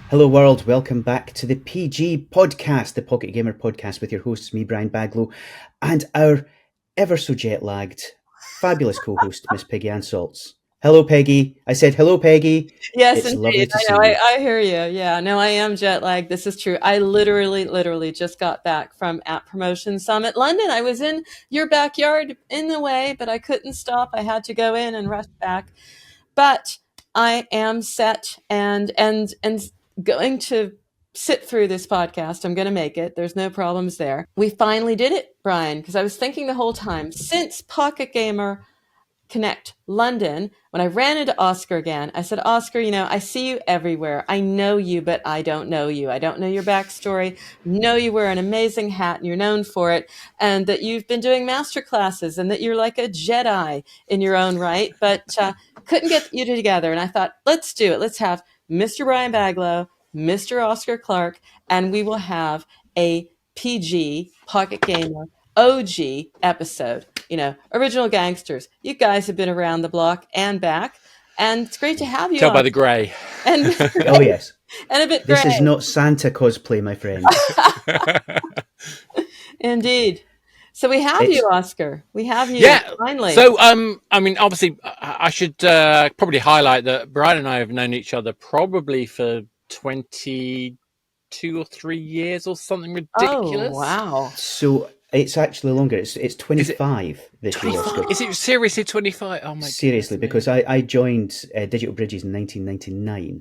Hello world, welcome back to the PG podcast, the Pocket Gamer podcast with your hosts, me, Brian Baglow, and our ever so jet-lagged, fabulous co-host, Miss Peggy and Salz. Hello, Peggy. I said hello, Peggy. Yes, it's indeed. Lovely to I know. see you. I hear you. Yeah, no, I am jet-lagged. This is true. I literally just got back from App Promotion Summit London. I was in your backyard in the way, but I couldn't stop. I had to go in and rush back. But I am set and going to sit through this podcast. I'm going to make it. There's no problems there. We finally did it, Brian, because I was thinking the whole time since PocketGamer Connect London, when I ran into Oscar again, I said, Oscar, I see you everywhere. I know you, but I don't know you. I don't know your backstory. Know you wear an amazing hat and you're known for it, and that you've been doing master classes and that you're like a Jedi in your own right, but couldn't get you together. And I thought, let's do it. Let's have Mr. Brian Baglow, Mr. Oscar Clark, and we will have a PG Pocket Gamer OG episode. Original gangsters. You guys have been around the block and back, and it's great to have you. Tell by the grey. And oh yes, and a bit grey. This is not Santa cosplay, my friend. Indeed. So we have you, Oscar. We have you. Yeah. Finally. So obviously, I should probably highlight that Brian and I have known each other probably for 22 or 3 years or something ridiculous. Oh, wow. So it's actually longer. It's 25 this year. Oscar. Is it seriously 25? Oh my! Seriously, because I joined Digital Bridges in 1999.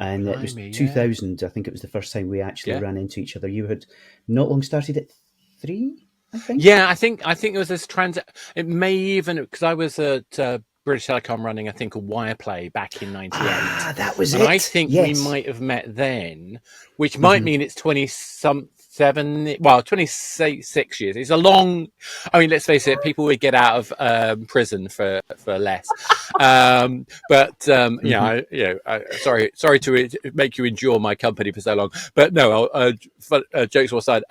And it was 2000. I think it was the first time we actually ran into each other. You had not long started at 3, I think. Yeah, I think it was this It may even, because I was at British Telecom running, I think, a Wireplay back in '98. Ah, that was and it. I think we might have met then, which might mean it's 26 years. It's a long. I mean, let's face it, people would get out of prison for less. Sorry to make you endure my company for so long. But no, jokes aside.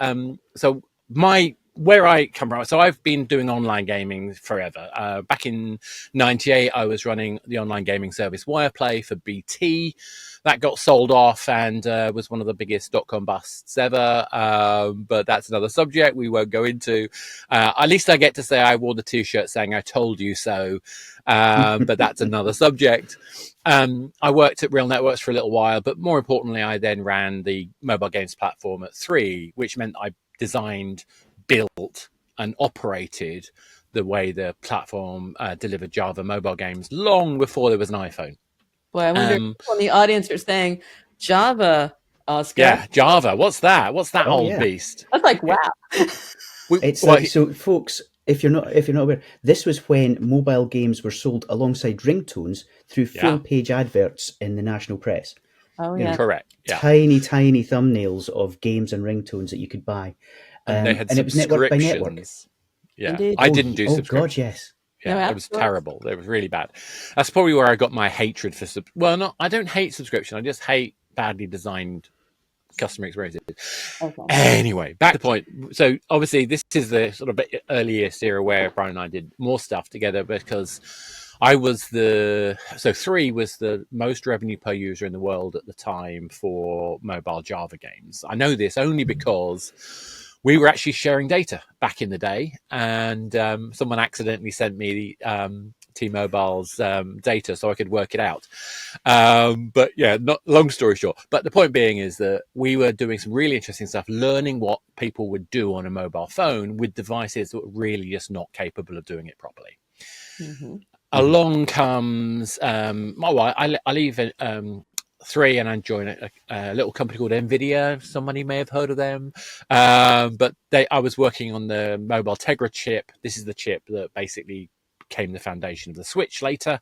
Where I come from, so I've been doing online gaming forever. Back in '98, I was running the online gaming service Wireplay for BT. That got sold off and was one of the biggest .com busts ever. But that's another subject we won't go into. At least I get to say I wore the T-shirt saying "I told you so." But that's another subject. I worked at Real Networks for a little while, but more importantly, I then ran the mobile games platform at 3, which meant I designed, built and operated the way the platform delivered Java mobile games long before there was an iPhone. Boy, I wonder if on the audience are saying Java, Oscar. Yeah, Java. What's that? What's that old beast? I was like, wow. So, folks, if you're not aware, this was when mobile games were sold alongside ringtones through full-page adverts in the national press. Oh yeah, correct. Yeah. Tiny thumbnails of games and ringtones that you could buy. And they had and it was network by network. Yeah, indeed. I didn't do subscription. Oh God, yes. Yeah, No, it was terrible. It was really bad. That's probably where I got my hatred for I don't hate subscription. I just hate badly designed customer experiences. Okay. Anyway, back to the point. So obviously this is the sort of earliest era where Brian and I did more stuff together, because I was 3 was the most revenue per user in the world at the time for mobile Java games. I know this only because we were actually sharing data back in the day, and someone accidentally sent me T-Mobile's data so I could work it out. But yeah, not long story short. But the point being is that we were doing some really interesting stuff, learning what people would do on a mobile phone with devices that were really just not capable of doing it properly. Mm-hmm. Along comes I leave 3 and I join a little company called NVIDIA. Somebody may have heard of them. But I was working on the mobile Tegra chip. This is the chip that basically became the foundation of the Switch later.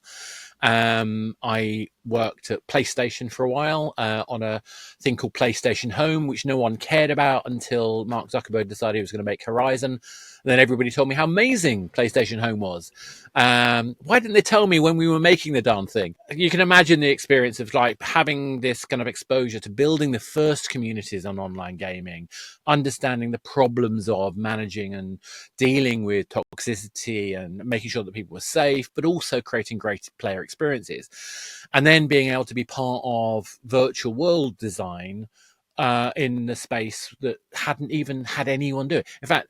I worked at PlayStation for a while on a thing called PlayStation Home, which no one cared about until Mark Zuckerberg decided he was going to make Horizon. And then everybody told me how amazing PlayStation Home was. Why didn't they tell me when we were making the darn thing? You can imagine the experience of like having this kind of exposure to building the first communities on online gaming, understanding the problems of managing and dealing with toxicity and making sure that people were safe, but also creating great player experiences. And then being able to be part of virtual world design in the space that hadn't even had anyone do it. In fact,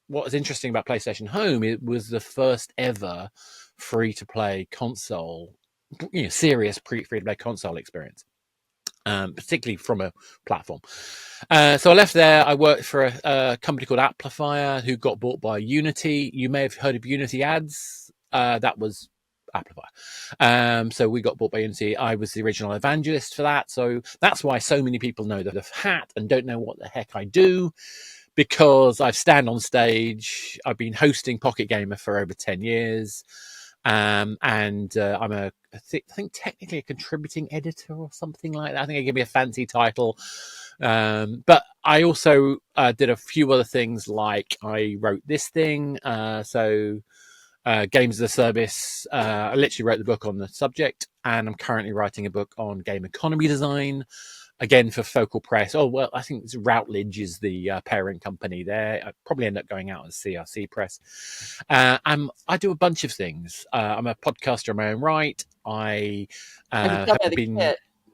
what was interesting about PlayStation Home, it was the first ever free-to-play console, serious free-to-play console experience, particularly from a platform. So I left there. I worked for a company called Amplifier, who got bought by Unity. You may have heard of Unity Ads. That was Amplifier. So we got bought by Unity. I was the original evangelist for that. So that's why so many people know the hat and don't know what the heck I do, because I stand on stage. I've been hosting Pocket Gamer for over 10 years. And I'm I think technically a contributing editor or something like that. I think they give me a fancy title. But I also did a few other things, like I wrote this thing. So Games as a Service. I literally wrote the book on the subject, and I'm currently writing a book on game economy design, again for Focal Press. Oh, well, I think Routledge is the parent company there. I probably end up going out as CRC Press. I do a bunch of things. I'm a podcaster in my own right. I have been...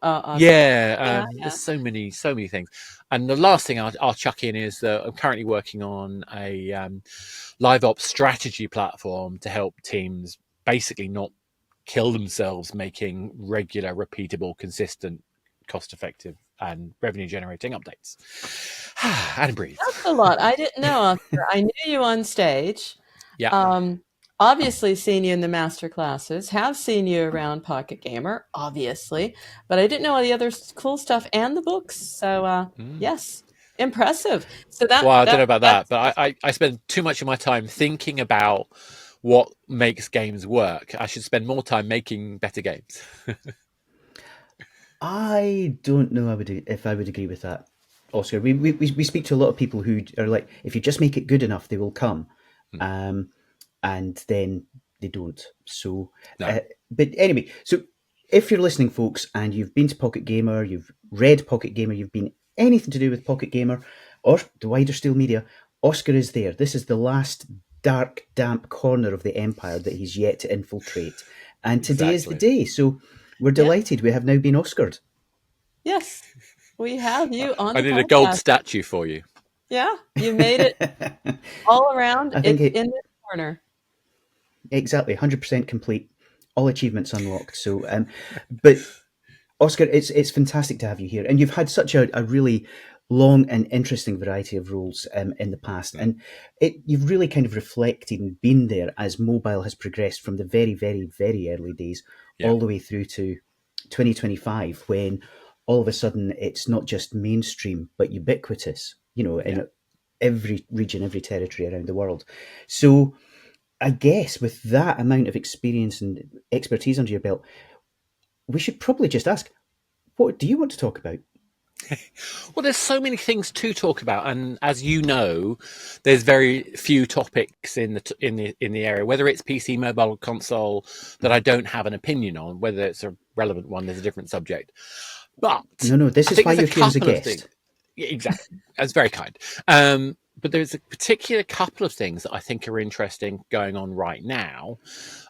There's so many things. And the last thing I'll chuck in is that I'm currently working on a LiveOps strategy platform to help teams basically not kill themselves making regular, repeatable, consistent, cost-effective and revenue-generating updates. And breathe. That's a lot. I didn't know, Oscar. I knew you on stage. Yeah. Obviously seen you in the master classes, have seen you around Pocket Gamer, obviously, but I didn't know all the other cool stuff and the books. So yes, impressive. So well, I don't know about that, but I spend too much of my time thinking about what makes games work. I should spend more time making better games. I don't know if I would agree with that, Oscar. We speak to a lot of people who are like, if you just make it good enough, they will come. And then they don't. So, No. But anyway, so if you're listening, folks, and you've been to Pocket Gamer, you've read Pocket Gamer, you've been anything to do with Pocket Gamer or the wider Steel Media, Oscar is there. This is the last dark, damp corner of the empire that he's yet to infiltrate. And today is the day. So we're delighted. We have now been Oscared. Yes, we have you on I the need podcast. a gold statue for you. Yeah, you made it all around. It's in this corner. Exactly, 100% complete, all achievements unlocked. So, but Oscar, it's fantastic to have you here, and you've had such a really long and interesting variety of roles in the past, and you've really kind of reflected and been there as mobile has progressed from the very, very, very early days all the way through to 2025, when all of a sudden it's not just mainstream but ubiquitous, in every region, every territory around the world. So I guess with that amount of experience and expertise under your belt, we should probably just ask, what do you want to talk about? Well, there's so many things to talk about, and as you know, there's very few topics in the area, whether it's PC, mobile, console, that I don't have an opinion on. Whether it's a relevant one, there's a different subject. But no, this is why you're here as a guest. Yeah, exactly. That's very kind. But there's a particular couple of things that I think are interesting going on right now,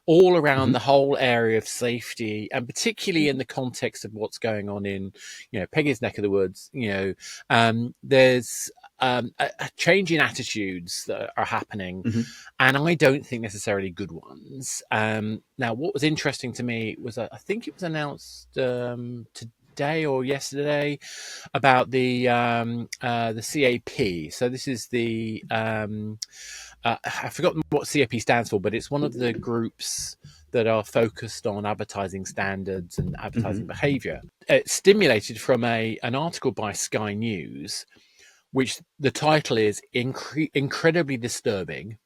all around the whole area of safety, and particularly in the context of what's going on in, Peggy's neck of the woods. There's a change in attitudes that are happening, and I don't think necessarily good ones. Now, what was interesting to me was, I think it was announced today or yesterday about the CAP. So this is the I've forgotten what CAP stands for, but it's one of the groups that are focused on advertising standards and advertising behavior. It's stimulated from an article by Sky News, which the title is Incredibly Disturbing: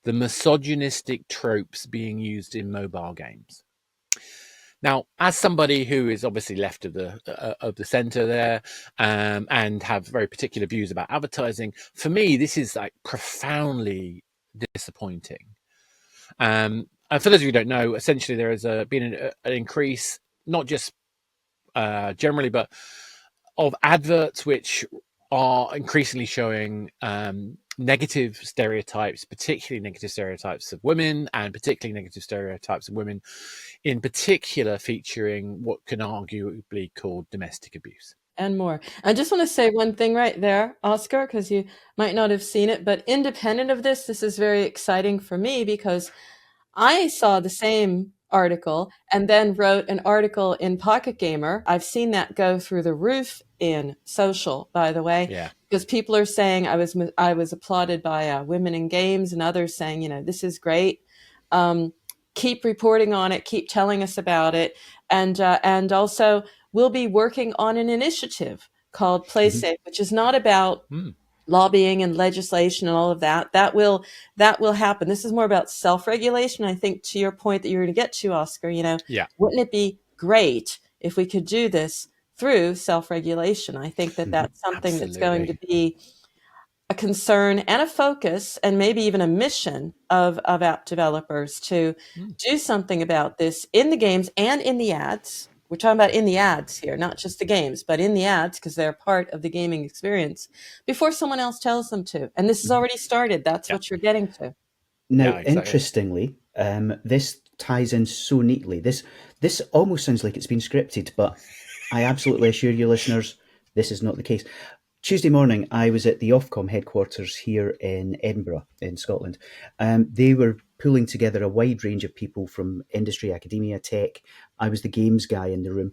The Misogynistic Tropes Being Used in Mobile Games. Now, as somebody who is obviously left of the center there, and have very particular views about advertising, for me, this is like profoundly disappointing. And for those of you who don't know, essentially there has been an increase, not just generally, but of adverts which are increasingly showing negative stereotypes, particularly negative stereotypes of women, and particularly negative stereotypes of women, in particular featuring what can arguably be called domestic abuse. And more. I just want to say one thing right there, Oscar, because you might not have seen it, but independent of this is very exciting for me because I saw the same article and then wrote an article in PocketGamer. I've seen that go through the roof in social, by the way, Yeah. because people are saying I was applauded by women in games and others saying, this is great. Keep reporting on it. Keep telling us about it. And also we'll be working on an initiative called Play Safe, which is not about lobbying and legislation and all of that. That will happen. This is more about self-regulation. I think to your point that you're going to get to, Oscar, wouldn't it be great if we could do this through self-regulation? I think that that's something that's going to be a concern and a focus and maybe even a mission of app developers to do something about this in the games and in the ads. We're talking about in the ads here, not just the games, but in the ads because they're part of the gaming experience before someone else tells them to. And this has already started. That's what you're getting to. Now, interestingly, this ties in so neatly. This almost sounds like it's been scripted, but I absolutely assure you, listeners, this is not the case. Tuesday morning, I was at the Ofcom headquarters here in Edinburgh, in Scotland. They were pulling together a wide range of people from industry, academia, tech. I was the games guy in the room,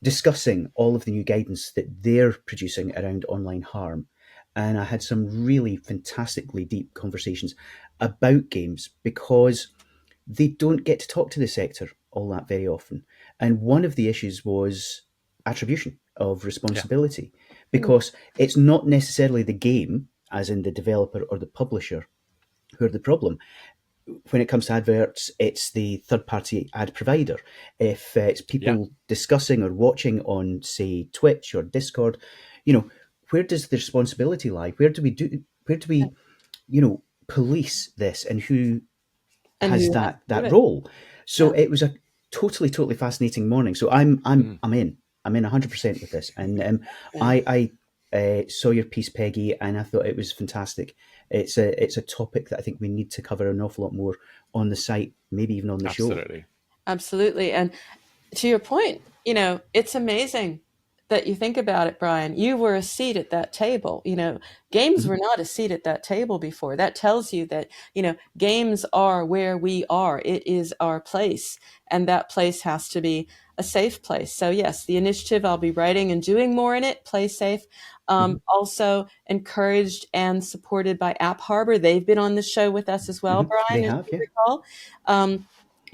discussing all of the new guidance that they're producing around online harm. And I had some really fantastically deep conversations about games because they don't get to talk to the sector all that very often. And one of the issues was attribution of responsibility, because it's not necessarily the game, as in the developer or the publisher, who are the problem. When it comes to adverts, it's the third-party ad provider. If it's people discussing or watching on, say, Twitch or Discord, where does the responsibility lie? Where do we police this, and who has that role? So it was a totally fascinating morning. So I'm in 100% with this, and I saw your piece, Peggy, and I thought it was fantastic. It's a topic that I think we need to cover an awful lot more on the site, maybe even on the show. Absolutely. And to your point, it's amazing that you think about it, Brian. You were a seat at that table. Games were not a seat at that table before. That tells you that, games are where we are. It is our place. And that place has to be a safe place. So yes, the initiative, I'll be writing and doing more in it, Play Safe. Also encouraged and supported by App Harbor. They've been on the show with us as well, Brian. They have, as you recall.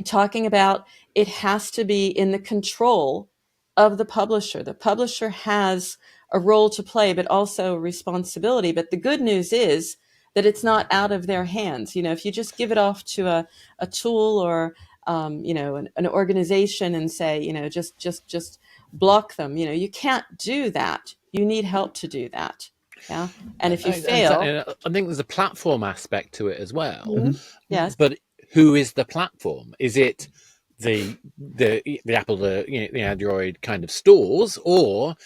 Talking about it has to be in the control of the publisher. The publisher has a role to play, but also a responsibility. But the good news is that it's not out of their hands. If you just give it off to a tool or an organization and say, just block them, you can't do that. You need help to do that. Yeah. And if you fail, I think there's a platform aspect to it as well. Yes. But who is the platform? Is it the Apple, the Android kind of stores, or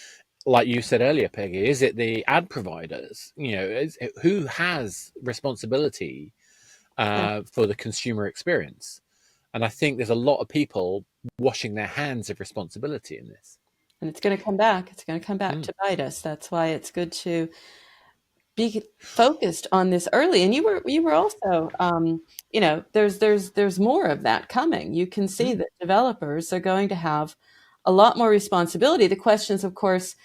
like you said earlier, Peggy, is it the ad providers? Who has responsibility for the consumer experience? And I think there's a lot of people washing their hands of responsibility in this. And it's going to come back. It's going to come back to bite us. That's why it's good to be focused on this early. And you were also, there's more of that coming. You can see that developers are going to have a lot more responsibility. The question is, of course,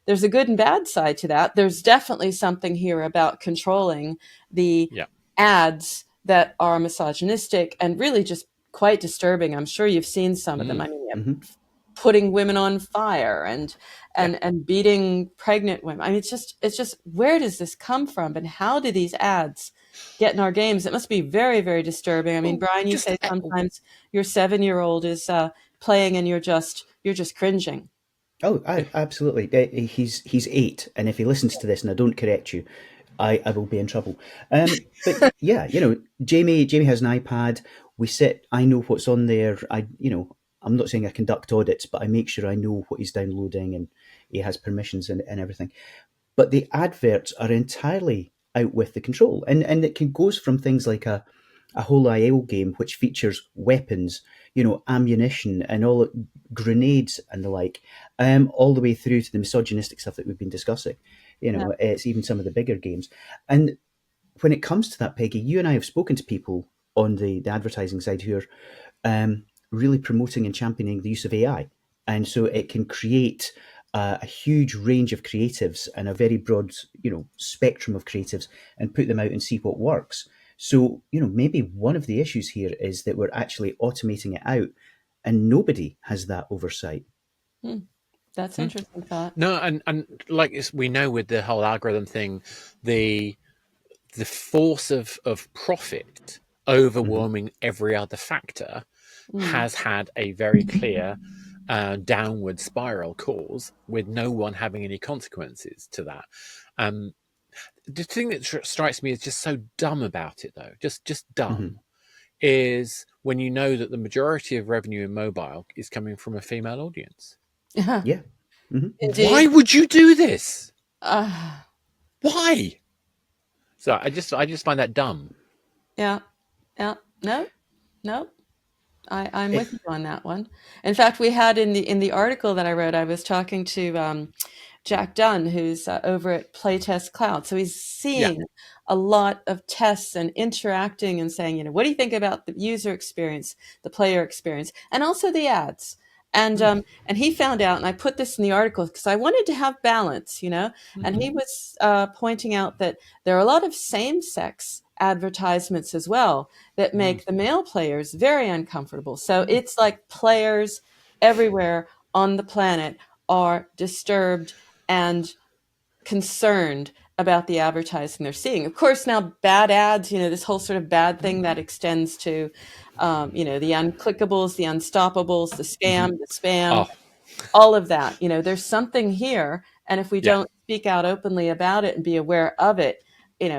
there's a good and bad side to that. There's definitely something here about controlling the ads that are misogynistic and really just quite disturbing. I'm sure you've seen some of them. I mean, putting women on fire and beating pregnant women. I mean, it's just where does this come from, and how do these ads get in our games? It must be very, very disturbing. I mean, Brian, you say sometimes your 7-year-old is playing and you're just cringing. Oh, absolutely. He's 8, and if he listens to this and I don't correct you, I will be in trouble. But yeah, Jamie has an iPad. We sit. I know what's on there. I'm not saying I conduct audits, but I make sure I know what he's downloading and he has permissions and everything. But the adverts are entirely out with the control, and it goes from things like a whole IL game which features weapons, ammunition and all grenades and the like, all the way through to the misogynistic stuff that we've been discussing. It's even some of the bigger games. And when it comes to that, Peggy, you and I have spoken to people on the advertising side who are really promoting and championing the use of AI. And so it can create a huge range of creatives and a very broad, spectrum of creatives and put them out and see what works. So, maybe one of the issues here is that we're actually automating it out and nobody has that oversight. That's interesting thought. No, and like we know with the whole algorithm thing, the force of profit overwhelming every other factor has had a very clear downward spiral cause, with no one having any consequences to that. The thing that strikes me as just so dumb about it, though, just dumb, is when you know that the majority of revenue in mobile is coming from a female audience. Yeah. Why would you do this? Why? So I just find that dumb. Yeah. No. I'm with you on that one. In fact, we had in the article that I wrote, I was talking to Jack Dunn, who's over at Playtest Cloud. So he's seeing a lot of tests and interacting and saying, what do you think about the user experience, the player experience, and also the ads? And he found out, and I put this in the article because I wanted to have balance, and he was pointing out that there are a lot of same-sex advertisements as well that make the male players very uncomfortable. So it's like players everywhere on the planet are disturbed and concerned about the advertising they're seeing. Of course, now bad ads, this whole sort of bad thing that extends to, the unclickables, the unstoppables, the scam, the spam, all of that. There's something here. And if we don't speak out openly about it and be aware of it,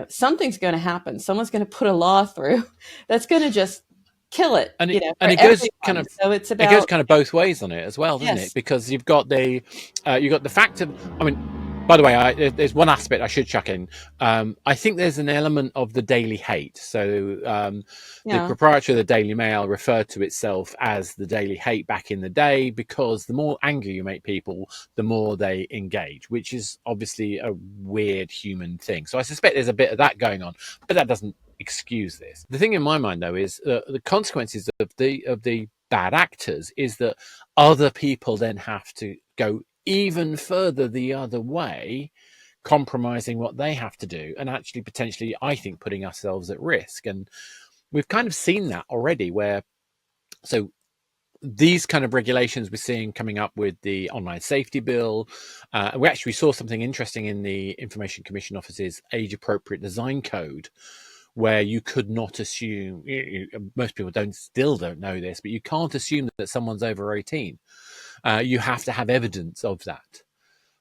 something's going to happen. Someone's going to put a law through that's going to just kill it. And it for goes everyone. So it's about, it goes kind of both ways on it as well, doesn't Yes. it? Because you've got the fact of, by the way, there's one aspect I should chuck in. I think there's an element of the daily hate. So the proprietor of the Daily Mail referred to itself as the daily hate back in the day, because the more angry you make people, the more they engage, which is obviously a weird human thing. So I suspect there's a bit of that going on, but that doesn't excuse this. The thing in my mind, though, is the consequences of the bad actors is that other people then have to go even further the other way, compromising what they have to do, and actually potentially, I think, putting ourselves at risk. And we've kind of seen that already, where these kind of regulations we're seeing coming up with the online safety bill. We actually saw something interesting in the Information Commission Office's age appropriate design code, where you could not assume, most people still don't know this, but you can't assume that someone's over 18. You have to have evidence of that.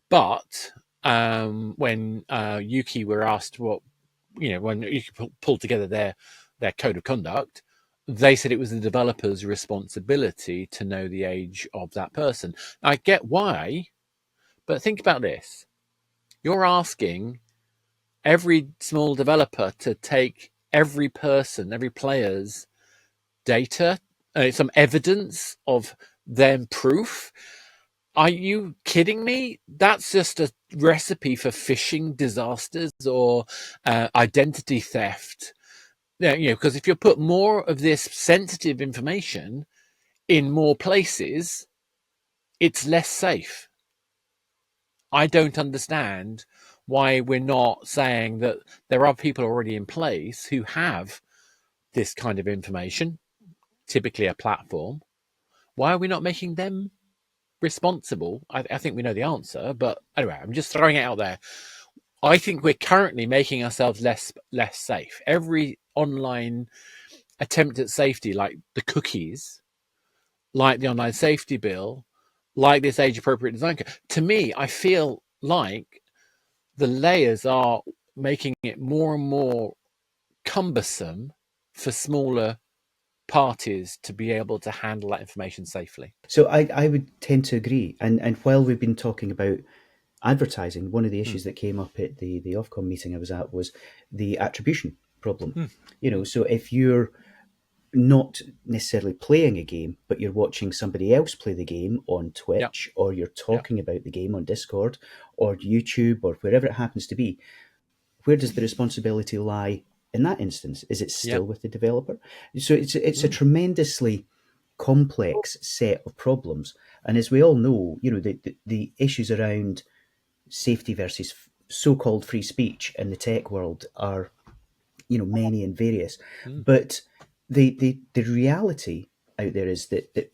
But when Yuki were asked when Yuki pulled together their code of conduct, they said it was the developer's responsibility to know the age of that person. I get why, but think about this. You're asking every small developer to take every player's data, some evidence of them proof. Are you kidding me? That's just a recipe for phishing disasters or identity theft. Because if you put more of this sensitive information in more places, it's less safe. I don't understand why we're not saying that there are people already in place who have this kind of information, typically a platform. Why are we not making them responsible? I think we know the answer, but anyway, I'm just throwing it out there. I think we're currently making ourselves less safe. Every online attempt at safety, like the cookies, like the online safety bill, like this age-appropriate design, to me, I feel like the layers are making it more and more cumbersome for smaller parties to be able to handle that information safely. So I would tend to agree. And while we've been talking about advertising, one of the issues that came up at the Ofcom meeting I was at was the attribution problem. So if you're not necessarily playing a game, but you're watching somebody else play the game on Twitch, or you're talking about the game on Discord or YouTube or wherever it happens to be, where does the responsibility lie in that instance? Is it still with the developer? So it's a tremendously complex set of problems. And as we all know, the issues around safety versus so-called free speech in the tech world are, many and various. But the reality out there is that at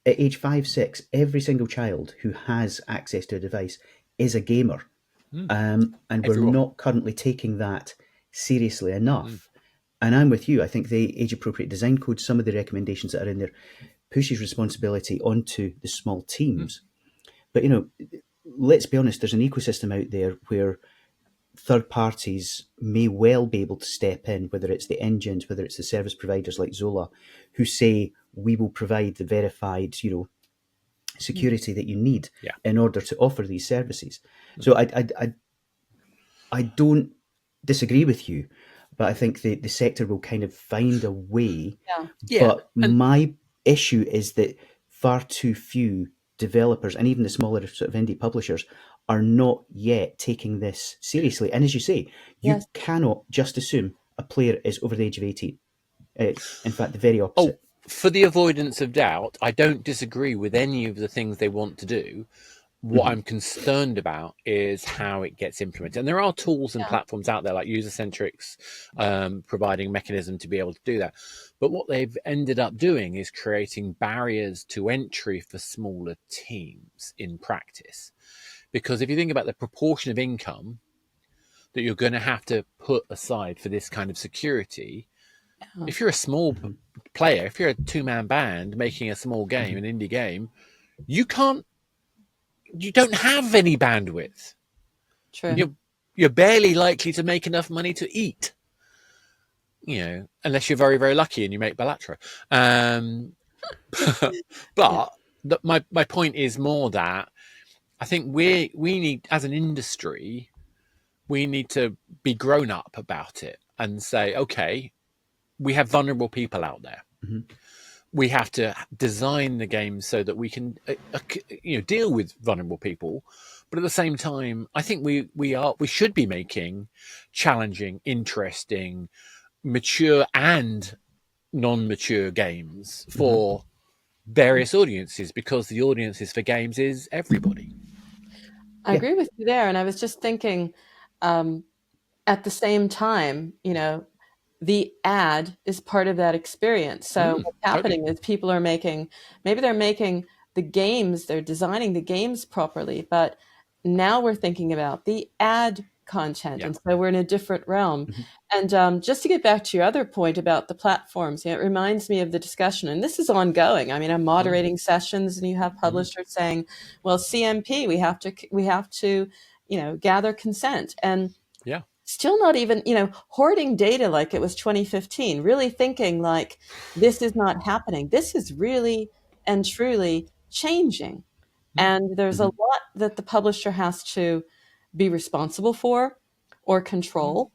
age 5, 6, every single child who has access to a device is a gamer. And we're not currently taking that seriously enough. And I'm with you. I think the age-appropriate design code, some of the recommendations that are in there, pushes responsibility onto the small teams. But, let's be honest, there's an ecosystem out there where third parties may well be able to step in, whether it's the engines, whether it's the service providers like Zola, who say, we will provide the verified, security that you need in order to offer these services. So I don't disagree with you, but I think the sector will kind of find a way. But my issue is that far too few developers and even the smaller sort of indie publishers are not yet taking this seriously. And as you say, you cannot just assume a player is over the age of 18. It's, in fact, the very opposite. For the avoidance of doubt, I don't disagree with any of the things they want to do. What I'm concerned about is how it gets implemented. And there are tools and platforms out there like User-Centrics providing a mechanism to be able to do that. But what they've ended up doing is creating barriers to entry for smaller teams in practice. Because if you think about the proportion of income that you're going to have to put aside for this kind of security, if you're a small player, if you're a two-man band making a small game, an indie game, you don't have any bandwidth. True. You're barely likely to make enough money to eat, unless you're very, very lucky and you make Ballatra. But my point is more that I think we need, as an industry, we need to be grown up about it and say, okay, we have vulnerable people out there. We have to design the game so that we can, deal with vulnerable people. But at the same time, I think we should be making challenging, interesting, mature and non-mature games for various audiences, because the audiences for games is everybody. I agree with you there. And I was just thinking, at the same time, the ad is part of that experience. So what's happening is people are maybe they're making the games, they're designing the games properly, but now we're thinking about the ad content. And so we're in a different realm. And just to get back to your other point about the platforms, it reminds me of the discussion, and this is ongoing. I mean, I'm moderating sessions and you have publishers saying, well, CMP, we have to, gather consent. And still not even, hoarding data like it was 2015, really thinking like this is not happening. This is really and truly changing. And there's a lot that the publisher has to be responsible for or control,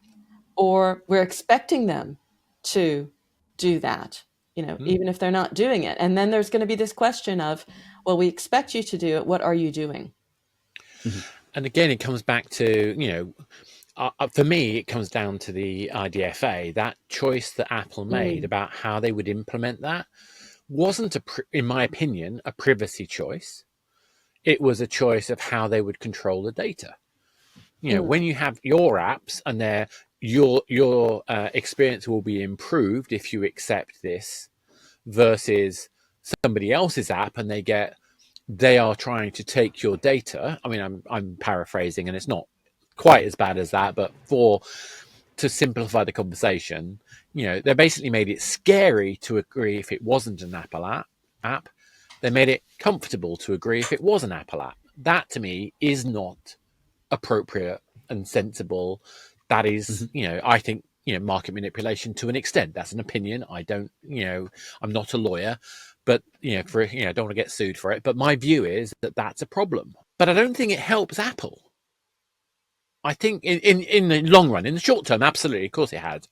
or we're expecting them to do that, even if they're not doing it. And then there's going to be this question of, well, we expect you to do it. What are you doing? And again, it comes back to, for me, it comes down to the IDFA. That choice that Apple made about how they would implement that wasn't, in my opinion, a privacy choice. It was a choice of how they would control the data. When you have your apps and your experience will be improved if you accept this, versus somebody else's app and they get they are trying to take your data. I mean, I'm paraphrasing, and it's not quite as bad as that, but to simplify the conversation, they basically made it scary to agree if it wasn't an Apple app. They made it comfortable to agree if it was an Apple app. That to me is not appropriate and sensible. That is, I think, market manipulation to an extent. That's an opinion. I don't, I'm not a lawyer, but, I don't want to get sued for it. But my view is that that's a problem. But I don't think it helps Apple. I think in the long run, in the short term, absolutely, of course it has.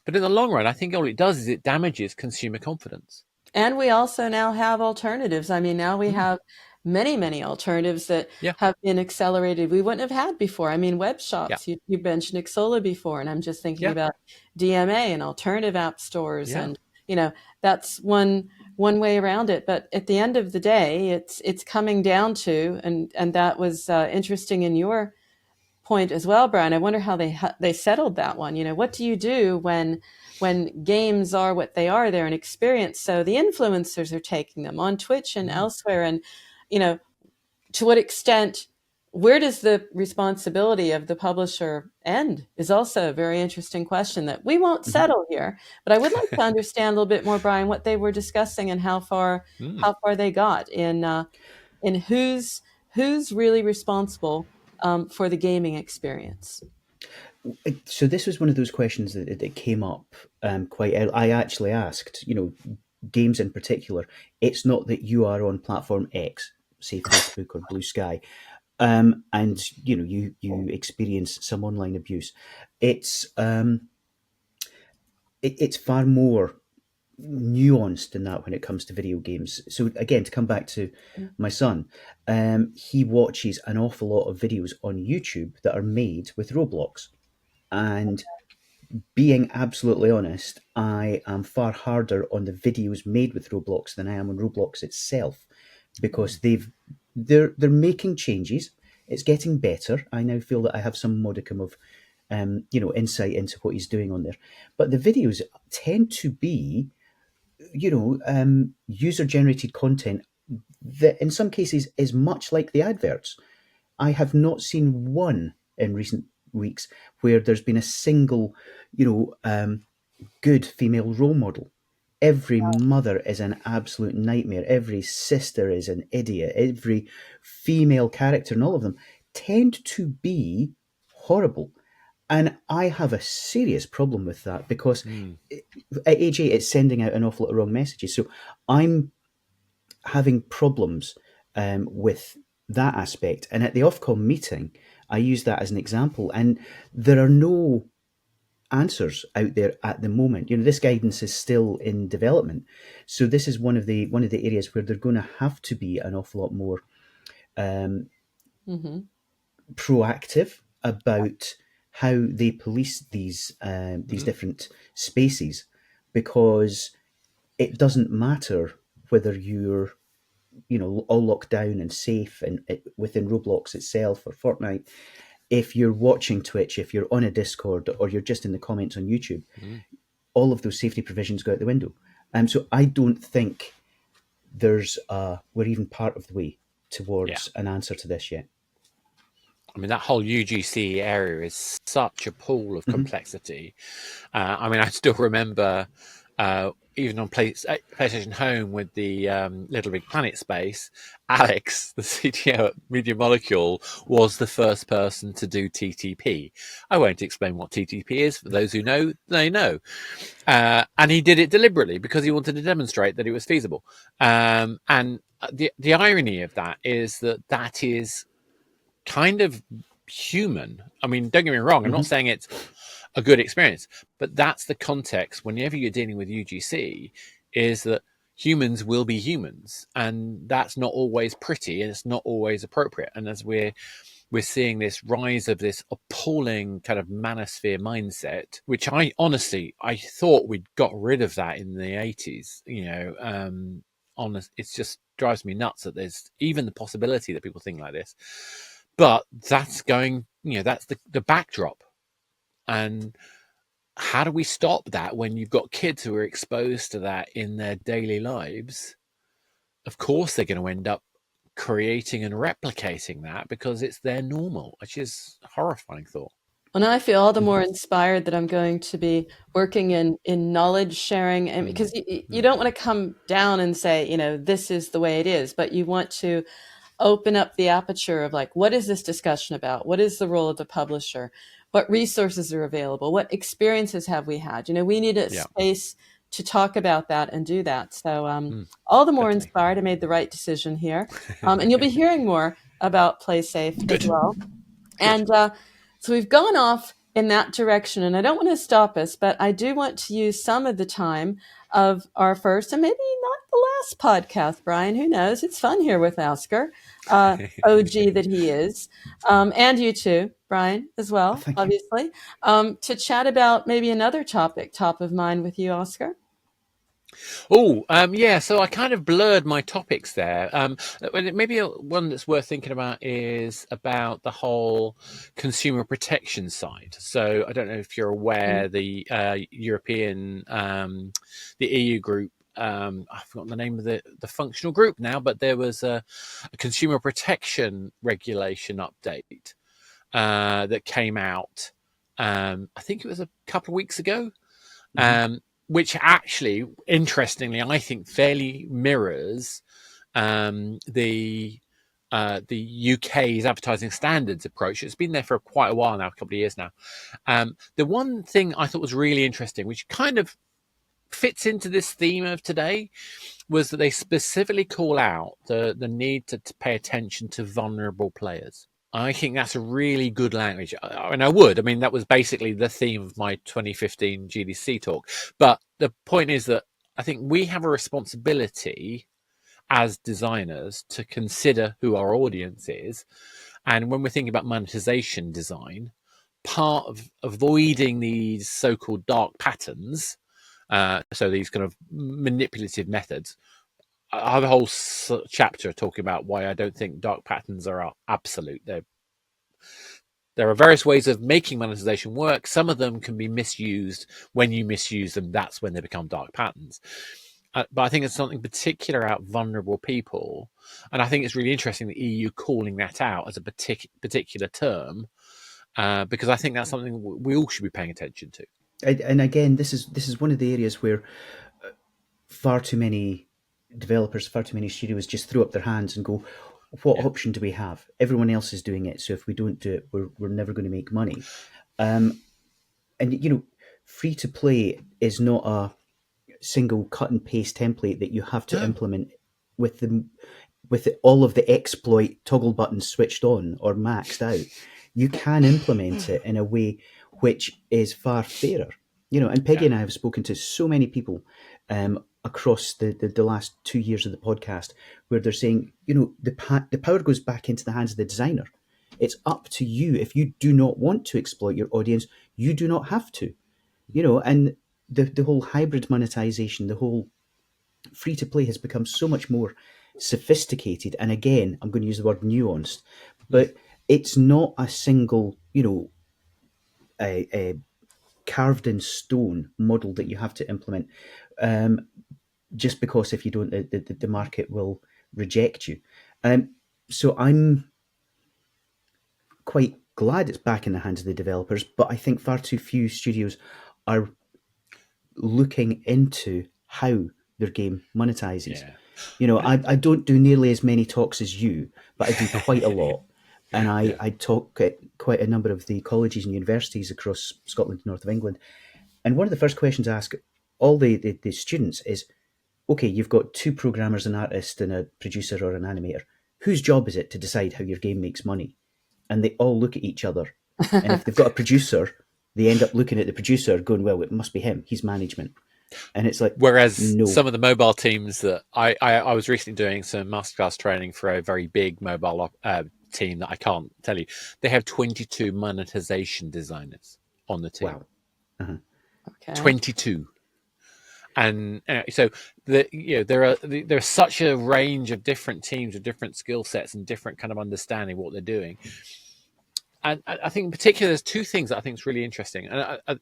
But in the long run, I think all it does is it damages consumer confidence. And we also now have alternatives. I mean, now we have many alternatives that have been accelerated we wouldn't have had before. I mean, web shops, you mentioned Xsolla before, and I'm just thinking about DMA and alternative app stores. And, that's one way around it. But at the end of the day, it's coming down to, and that was interesting in your point as well, Brian. I wonder how they settled that one. What do you do when games are what they are? They're an experience. So the influencers are taking them on Twitch and elsewhere. And, to what extent, where does the responsibility of the publisher end is also a very interesting question that we won't settle here. But I would like to understand a little bit more, Brian, what they were discussing and how far they got in who's really responsible for the gaming experience. So this was one of those questions that came up quite early. I actually asked, games in particular. It's not that you are on platform X, say Facebook or Blue Sky, and you experience some online abuse. It's far more nuanced than that when it comes to video games. So again, to come back to my son, he watches an awful lot of videos on YouTube that are made with Roblox. And being absolutely honest, I am far harder on the videos made with Roblox than I am on Roblox itself, because they're making changes. It's getting better. I now feel that I have some modicum of insight into what he's doing on there. But the videos tend to be user generated content that in some cases is much like the adverts. I have not seen one in recent weeks where there's been a single, good female role model. Every mother is an absolute nightmare. Every sister is an idiot. Every female character and all of them tend to be horrible. And I have a serious problem with that because at age 8, it's sending out an awful lot of wrong messages. So I'm having problems with that aspect. And at the Ofcom meeting, I use that as an example. And there are no answers out there at the moment. This guidance is still in development. So this is one of the areas where they're going to have to be an awful lot more proactive about how they police these different spaces, because it doesn't matter whether you're all locked down and safe and within Roblox itself or Fortnite. If you're watching Twitch, if you're on a Discord, or you're just in the comments on YouTube, all of those safety provisions go out the window. So I don't think we're even part of the way towards an answer to this yet. I mean, that whole UGC area is such a pool of complexity. I mean, I still remember even on PlayStation Home with the Little Big Planet space, Alex, the CTO at Media Molecule, was the first person to do TTP. I won't explain what TTP is. For those who know, they know. And he did it deliberately because he wanted to demonstrate that it was feasible. And the irony of that is that is kind of human. I mean, don't get me wrong. I'm not saying it's a good experience, but that's the context whenever you're dealing with UGC, is that humans will be humans, and that's not always pretty and it's not always appropriate. And as we're seeing this rise of this appalling kind of manosphere mindset, which I thought we'd got rid of that in the 80s, it just drives me nuts that there's even the possibility that people think like this. But that's going, that's the backdrop. And how do we stop that when you've got kids who are exposed to that in their daily lives? Of course, they're going to end up creating and replicating that because it's their normal, which is a horrifying thought. And I feel all the more inspired that I'm going to be working in knowledge sharing, and because you don't want to come down and say, this is the way it is, but you want to open up the aperture of like, what is this discussion about? What is the role of the publisher? What resources are available? What experiences have we had? We need a space to talk about that and do that. So all the more inspired. I made the right decision here. And you'll be hearing more about Play Safe as well. And so we've gone off in that direction, and I don't want to stop us, but I do want to use some of the time of our first and maybe not the last podcast, Brian. Who knows? It's fun here with Oscar, OG that he is, and you too, Brian, as well, obviously, to chat about maybe another topic top of mind with you, Oscar. So I kind of blurred my topics there. Maybe one that's worth thinking about is about the whole consumer protection side. So I don't know if you're aware, the European, the EU group, I've forgotten the name of the functional group now, but there was a consumer protection regulation update that came out. I think it was a couple of weeks ago. Which actually, interestingly, I think fairly mirrors the UK's advertising standards approach. It's been there for quite a while now, a couple of years now. The one thing I thought was really interesting, which kind of fits into this theme of today, was that they specifically call out the need to pay attention to vulnerable players. I think that's a really good language. And that was basically the theme of my 2015 GDC talk. But the point is that I think we have a responsibility as designers to consider who our audience is. And when we're thinking about monetization design, part of avoiding these so-called dark patterns, so these kind of manipulative methods, I have a whole chapter talking about why I don't think dark patterns are absolute. There are various ways of making monetization work. Some of them can be misused. When you misuse them, that's when they become dark patterns. But I think it's something particular about vulnerable people. And I think it's really interesting the EU calling that out as a particular term, because I think that's something we all should be paying attention to. And again, this is one of the areas where far too many developers, far too many studios just throw up their hands and go, what option do we have? Everyone else is doing it, so if we don't do it, we're never going to make money. And free to play is not a single cut and paste template that you have to implement with all of the exploit toggle buttons switched on or maxed out. You can implement it in a way which is far fairer. And Peggy and I have spoken to so many people across the last 2 years of the podcast where they're saying, the power goes back into the hands of the designer. It's up to you. If you do not want to exploit your audience, you do not have to. And the whole hybrid monetization, the whole free to play has become so much more sophisticated. And again, I'm going to use the word nuanced, but it's not a single, a carved in stone model that you have to implement. Just because if you don't, the market will reject you. So I'm quite glad it's back in the hands of the developers, but I think far too few studios are looking into how their game monetizes. I don't do nearly as many talks as you, but I do quite a lot. And I talk at quite a number of the colleges and universities across Scotland and north of England. And one of the first questions I ask all the students is, okay, you've got two programmers, an artist and a producer or an animator. Whose job is it to decide how your game makes money? And they all look at each other. And if they've got a producer, they end up looking at the producer going, well, it must be him. He's management. And it's like, whereas no. Some of the mobile teams that I was recently doing some masterclass training for a very big mobile team that I can't tell you. They have 22 monetization designers on the team. Wow. Uh-huh. Okay. 22. And so there's such a range of different teams with different skill sets and different kind of understanding what they're doing. And I think in particular, there's two things that I think is really interesting. And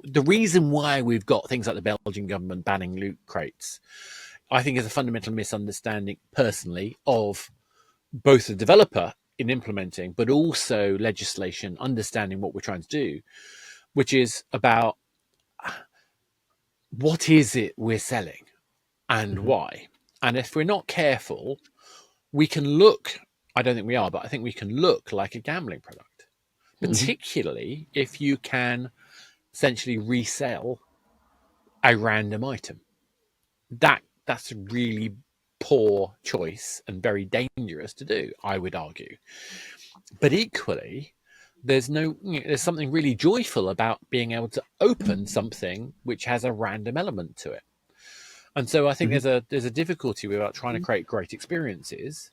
the reason why we've got things like the Belgian government banning loot crates, I think is a fundamental misunderstanding personally of both the developer in implementing, but also legislation, understanding what we're trying to do, which is about what is it we're selling and why. And if we're not careful, we can look, I don't think we are, but I think we can look like a gambling product, particularly if you can essentially resell a random item. That's a really poor choice and very dangerous to do, I would argue. But equally, there's something really joyful about being able to open something which has a random element to it. And so I think there's a difficulty about trying to create great experiences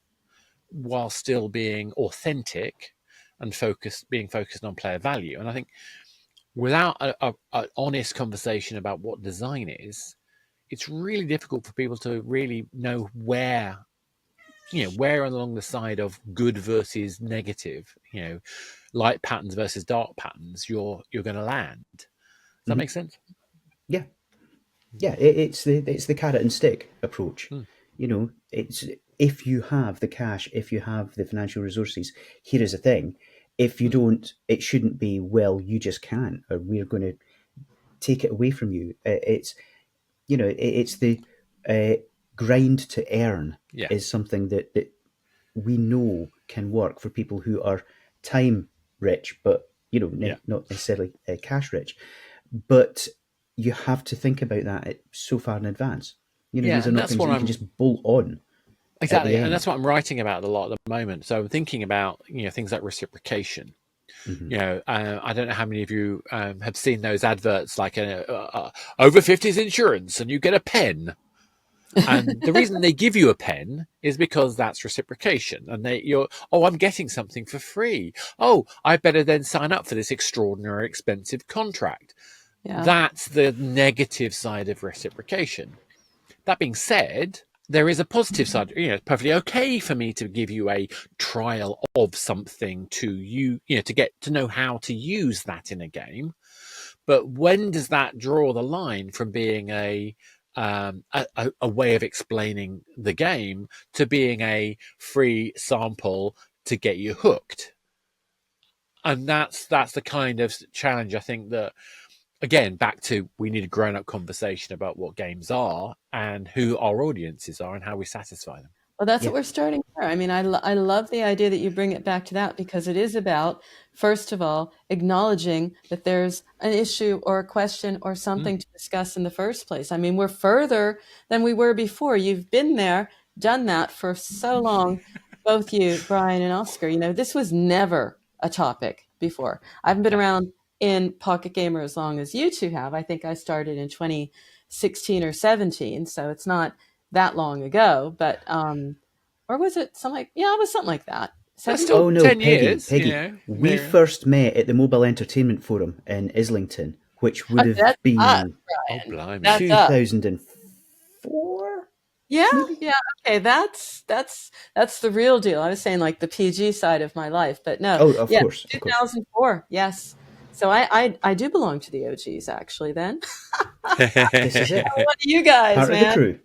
while still being authentic and being focused on player value. And I think without an honest conversation about what design is, it's really difficult for people to really know where along the side of good versus negative, light patterns versus dark patterns, you're going to land. Does that make sense? Yeah. It's the carrot and stick approach. It's if you have the cash, if you have the financial resources, here is a thing. If you don't, it shouldn't be, well, you just can't, or we're going to take it away from you. It's the grind to earn is something that we know can work for people who are time rich, but not necessarily cash rich. But you have to think about that so far in advance. These are not things that you can just bolt on. Exactly, and that's what I'm writing about a lot at the moment. So I'm thinking about things like reciprocation. I don't know how many of you have seen those adverts like over 50s insurance, and you get a pen. And the reason they give you a pen is because that's reciprocation, and I'm getting something for free. Oh, I better then sign up for this extraordinary expensive contract. Yeah. That's the negative side of reciprocation. That being said, there is a positive side. It's perfectly okay for me to give you a trial of something to get to know how to use that in a game. But when does that draw the line from being a way of explaining the game to being a free sample to get you hooked? And that's the kind of challenge I think that, again, back to, we need a grown-up conversation about what games are and who our audiences are and how we satisfy them. Well, that's what we're starting here. I mean, I love the idea that you bring it back to that, because it is about, first of all, acknowledging that there's an issue or a question or something to discuss in the first place. I mean, we're further than we were before. You've been there, done that for so long, both you, Brian and Oscar. This was never a topic before. I haven't been around in Pocket Gamer as long as you two have. I think I started in 2016 or 17, so it's not that long ago, but or was it something like, it was something like that. Still 10 years. Peggy. We first met at the Mobile Entertainment Forum in Islington, which would have been 2004. Yeah. Okay, that's the real deal. I was saying like the PG side of my life, but no. Oh, of course. 2004. Yes. So I do belong to the OGs, actually. Then this is it. What are you guys, part man? of the crew.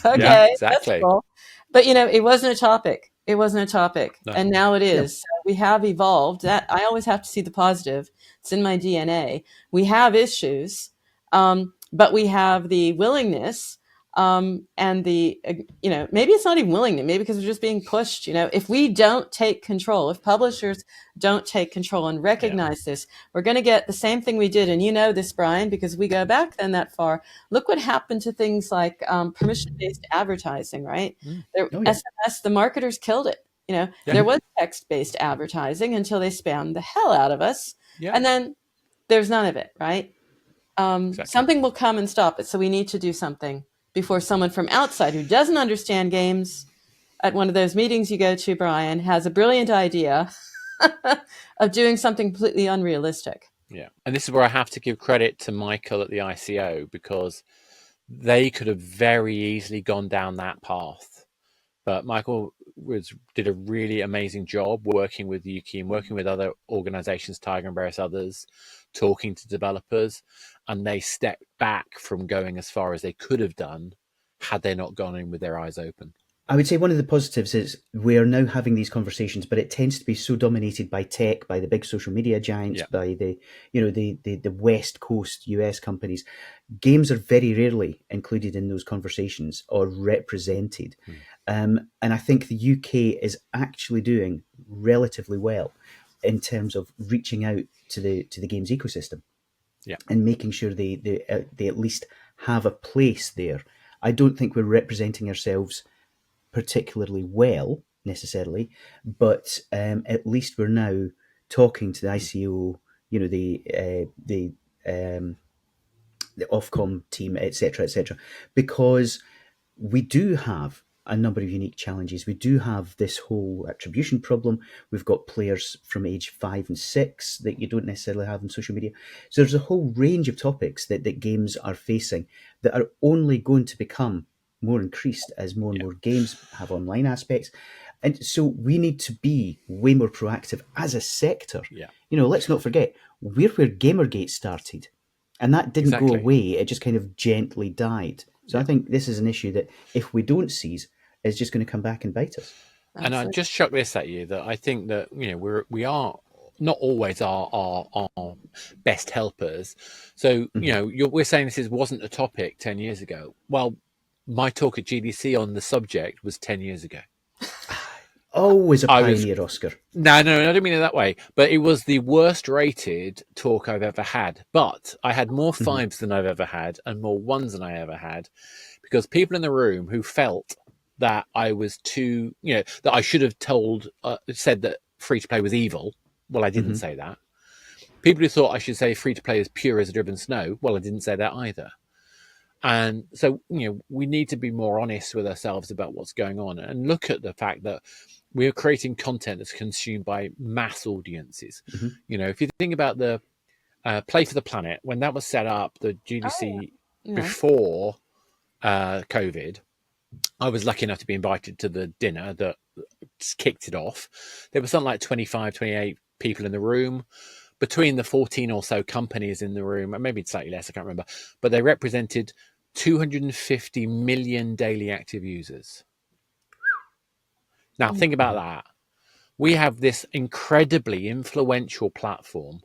Okay, exactly. That's cool. But it wasn't a topic. It wasn't a topic, and now it is. No. So we have evolved. That I always have to see the positive. It's in my DNA. We have issues, but we have the willingness. And the, maybe it's not even willingness, maybe because we're just being pushed. If we don't take control, if publishers don't take control and recognize this, we're going to get the same thing we did. And this, Brian, because we go back then that far. Look what happened to things like permission-based advertising, right? SMS, the marketers killed it. There was text-based advertising until they spammed the hell out of us. And then there's none of it, right? Exactly. Something will come and stop it. So we need to do something before someone from outside who doesn't understand games at one of those meetings you go to, Brian, has a brilliant idea of doing something completely unrealistic. Yeah. And this is where I have to give credit to Michael at the ICO, because they could have very easily gone down that path. But Michael did a really amazing job working with Yuki and working with other organizations, Tiger and various others, talking to developers, and they stepped back from going as far as they could have done had they not gone in with their eyes open. I would say one of the positives is we are now having these conversations, but it tends to be so dominated by tech, by the big social media giants, by the West Coast US companies. Games are very rarely included in those conversations or represented. And I think the UK is actually doing relatively well in terms of reaching out to the games ecosystem, and making sure they at least have a place there. I don't think we're representing ourselves particularly well necessarily, but at least we're now talking to the ICO, the Ofcom team, etc., because we do have a number of unique challenges. We do have this whole attribution problem. We've got players from age 5 and 6 that you don't necessarily have on social media. So there's a whole range of topics that games are facing that are only going to become more increased as more and more games have online aspects. And so we need to be way more proactive as a sector. Let's not forget, we're where Gamergate started. And that didn't go away. It just kind of gently died. So I think this is an issue that if we don't seize, is just going to come back and bite us. And I just chuck this at you, that I think that we are not always our best helpers. So we're saying this wasn't a topic 10 years ago. Well, my talk at GDC on the subject was 10 years ago. Always a pioneer, Oscar. No, I don't mean it that way. But it was the worst rated talk I've ever had. But I had more fives than I've ever had and more ones than I ever had, because people in the room who felt that I was too, that I should have said that free to play was evil. Well, I didn't say that. People who thought I should say free to play is pure as driven snow. Well, I didn't say that either. And so, we need to be more honest with ourselves about what's going on and look at the fact that we're creating content that's consumed by mass audiences. If you think about the Play for the Planet, when that was set up, the GDC before COVID, I was lucky enough to be invited to the dinner that kicked it off. There was something like 25, 28 people in the room. Between the 14 or so companies in the room, and maybe it's slightly less, I can't remember, but they represented 250 million daily active users. Now, think about that. We have this incredibly influential platform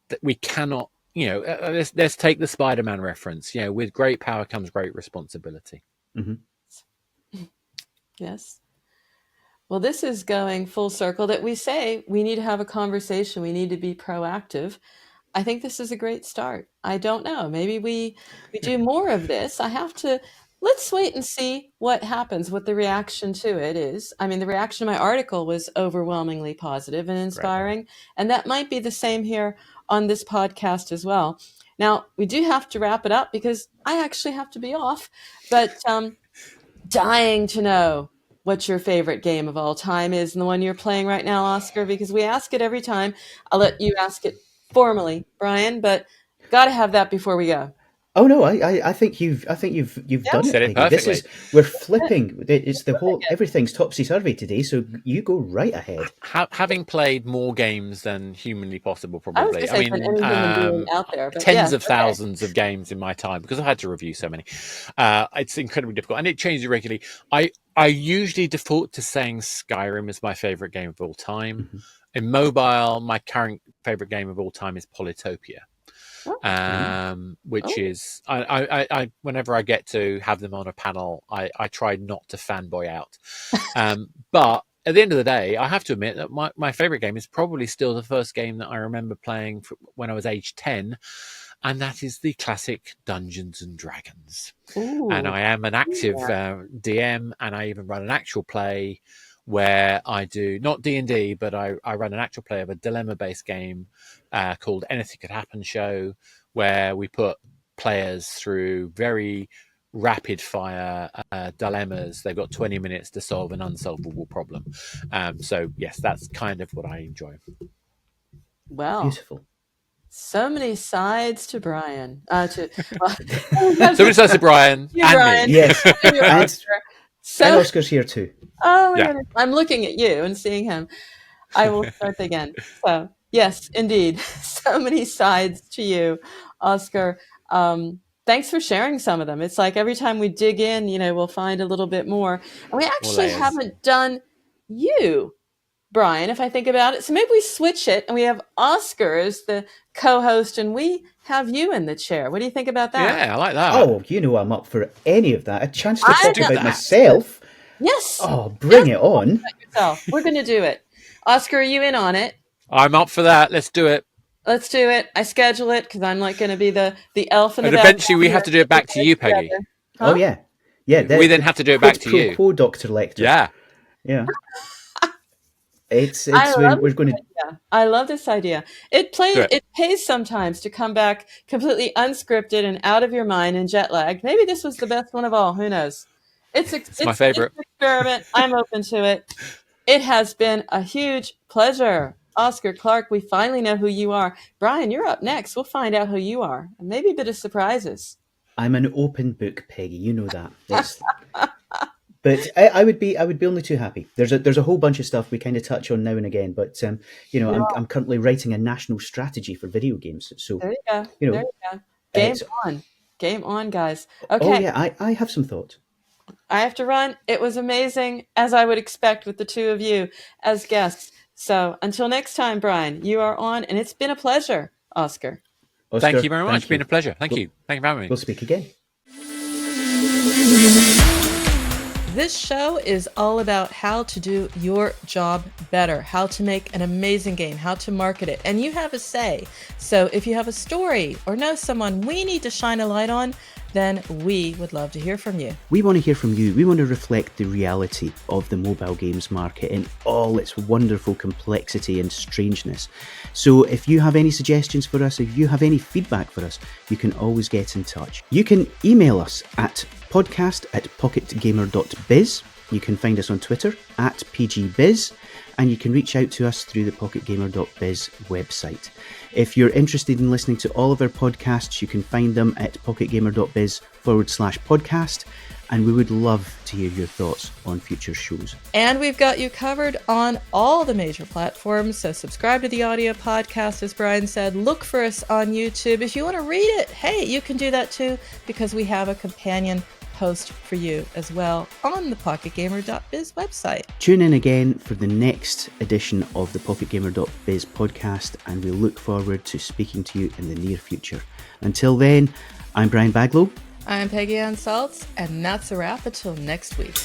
that we cannot, let's take the Spider-Man reference. With great power comes great responsibility. Yes. Well, this is going full circle that we say we need to have a conversation. We need to be proactive. I think this is a great start. I don't know. Maybe we do more of this. Let's wait and see what happens, what the reaction to it is. I mean, the reaction to my article was overwhelmingly positive and inspiring. Right. And that might be the same here on this podcast as well. Now, we do have to wrap it up because I actually have to be off. But dying to know what your favorite game of all time is and the one you're playing right now, Oscar, because we ask it every time. I'll let you ask it formally, Brian, but got to have that before we go. Oh no, I think you've done it. Perfectly. We're flipping. It's the whole everything's topsy-turvy today. So you go right ahead. Having played more games than humanly possible, probably. I mean, out there, but tens of thousands of games in my time, because I've had to review so many. It's incredibly difficult, and it changes regularly. I usually default to saying Skyrim is my favorite game of all time. In mobile, my current favorite game of all time is Polytopia. Which is I whenever I get to have them on a panel, I try not to fanboy out. But at the end of the day, I have to admit that my favorite game is probably still the first game that I remember playing when I was age 10, and that is the classic Dungeons and Dragons. Ooh. And I am an active DM, and I even run an actual play where I do not D&D, but I run an actual play of a dilemma-based game called Anything Could Happen Show, where we put players through very rapid-fire dilemmas. They've got 20 minutes to solve an unsolvable problem. So, yes, that's kind of what I enjoy. Wow. Beautiful. So many sides to Brian. So many sides to Brian. You, Brian. Me. Yes. And Oscar's here too. Oh, my goodness. I'm looking at you and seeing him. I will start again. So, yes, indeed. So many sides to you, Oscar. thanks for sharing some of them. It's like every time we dig in, we'll find a little bit more. And we actually haven't done you, Brian, if I think about it. So maybe we switch it and we have Oscar as the co-host and we have you in the chair. What do you think about that? Yeah, I like that. Oh, I'm up for any of that. A chance to talk about myself. Yes. Oh, bring it on. We're going to do it. Oscar, are you in on it? I'm up for that. Let's do it. Let's do it. I schedule it because I'm like going to be the elf in the And eventually we have to do it back to you, Peggy. Huh? Oh, yeah. Yeah. We then have to do it back to you. Quo, Dr. Lecter. Yeah. Yeah. We're going to. I love this idea. It pays sometimes to come back completely unscripted and out of your mind and jet lagged. Maybe this was the best one of all. Who knows? It's my favorite. It's an experiment. I'm open to it. It has been a huge pleasure. Oscar Clark, we finally know who you are. Brian, you're up next. We'll find out who you are. And maybe a bit of surprises. I'm an open book, Peggy. You know that. But I would be only too happy. There's a whole bunch of stuff we kind of touch on now and again. But I'm currently writing a national strategy for video games. So there you go. There you go. Game on, guys. Okay. Oh yeah, I have some thought. I have to run. It was amazing, as I would expect with the two of you as guests. So until next time, Brian, you are on, and it's been a pleasure, Oscar. Thank you very much. It's been a pleasure. Thank you. Thank you for having me. We'll speak again. This show is all about how to do your job better, how to make an amazing game, how to market it, and you have a say. So if you have a story or know someone we need to shine a light on, then we would love to hear from you. We want to hear from you. We want to reflect the reality of the mobile games market in all its wonderful complexity and strangeness. So if you have any suggestions for us, if you have any feedback for us, you can always get in touch. You can email us at podcast@pocketgamer.biz. You can find us on Twitter @PGBiz, and you can reach out to us through the PocketGamer.biz website. If you're interested in listening to all of our podcasts, you can find them at PocketGamer.biz/podcast, and we would love to hear your thoughts on future shows. And we've got you covered on all the major platforms, so subscribe to the audio podcast, as Brian said. Look for us on YouTube. If you want to read it, hey, you can do that too, because we have a companion post for you as well on the PocketGamer.biz website. Tune in again for the next edition of the PocketGamer.biz podcast, and we look forward to speaking to you in the near future. Until then, I'm Brian Baglow. I'm Peggy and Salz, and that's a wrap until next week.